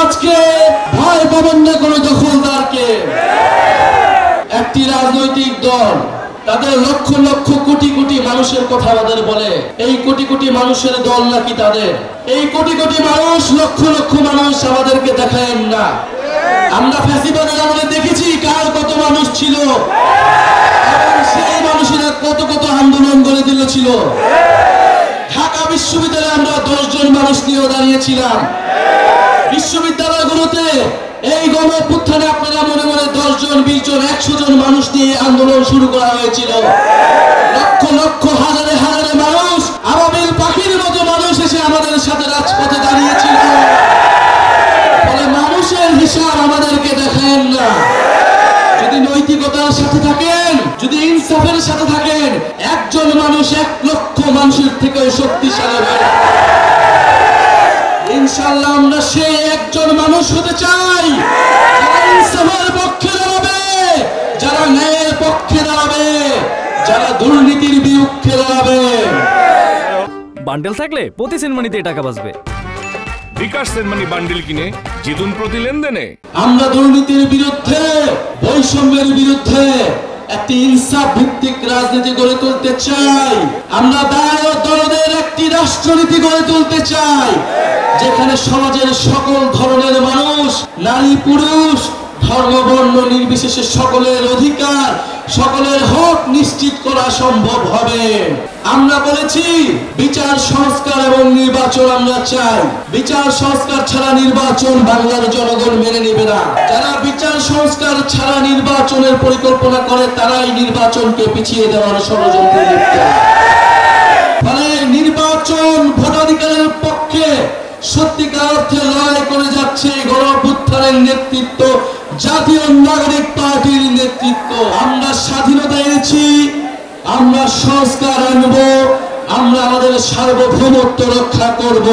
আজকে ভয় পাবেন না কোনো দখলদারকে। একটি রাজনৈতিক দল তাদের লক্ষ লক্ষ কোটি কোটি মানুষের কথা আমাদের বলে, এই কোটি কোটি মানুষের দল নাকি তাদের? এই কোটি কোটি মানুষ, লক্ষ লক্ষ মানুষ আমাদেরকে দেখায়েন না। আমরা ফ্যাসিবাদের আমলে দেখেছি কার কত মানুষ ছিল, এবং সেই মানুষেরা কত কত আন্দোলন গড়ে তুলেছিল। ঢাকা বিশ্ববিদ্যালয়ে আমরা 10 জন মানুষ নিয়ে দাঁড়িয়েছিলাম। বিশ্ববিদ্যালয়গুলোতে এই গণঅভ্যুত্থানে আপনারা মনে মনে 10 জন, 20 জন, 100 জন মানুষ নিয়ে আন্দোলন শুরু করা হয়েছিল। লক্ষ লক্ষ হাজারে হাজারে মানুষ, আবাবিল পাখির মতো মানুষ এসে আমাদের সাথে রাজপথে দাঁড়িয়েছিল। ফলে মানুষের হিসাব আমাদেরকে দেখেন না। যদি নৈতিকতার সাথে থাকেন, যদি ইনসাফের সাথে থাকেন, একজন মানুষ 1 লক্ষ মানুষের থেকে শক্তিশালী হয়। ইনশাআল্লাহ আমরা সেই একজন মানুষ হতে চাই, যারা ইনসাফের পক্ষে দাঁড়াবে, যারা ন্যায়ের পক্ষে দাঁড়াবে, যারা দুর্নীতির বিরুদ্ধে দাঁড়াবে। বান্ডেল থাকলে প্রতি সেনমানিতে টাকা বাঁচবে। বিকাশ সেনমানি বান্ডেল কিনে জিতুন প্রতি লেনদেনে। আমরা দুর্নীতির বিরুদ্ধে, বৈষম্যের বিরুদ্ধে একটি ইনসাফ ভিত্তিক রাজনীতি গড়ে তুলতে চাই। আমরা দায় ও দরদের একটি রাষ্ট্রনীতি গড়ে তুলতে চাই, যেখানে সমাজের সকল ধরনের মানুষ, নারী পুরুষ, ধর্ম বর্ণ নির্বিশেষে সকলের অধিকার, সকলের হক নিশ্চিত করা সম্ভব হবে। আমরা বলেছি বিচার সংস্কার এবং নির্বাচন আমরা চাই। বিচার সংস্কার ছাড়া নির্বাচন বাংলার জনগণ মেনে নেবে না। যারা বিচার সংস্কার ছাড়া নির্বাচনের পরিকল্পনা করে তারাই নির্বাচনকে পিছিয়ে দেওয়ার ষড়যন্ত্রে লিপ্ত। ফলে নির্বাচন ভোটাধিকারের পক্ষে সত্যিকার অর্থে লড়াই করে যাচ্ছে গণঅভ্যুত্থানের নেতৃত্ব, জাতীয় নাগরিক পার্টির নেতৃত্ব। আমরা স্বাধীনতা এনেছি, আমরা সংস্কার আনবো, আমরা আমাদের সার্বভৌমত্ব রক্ষা করব।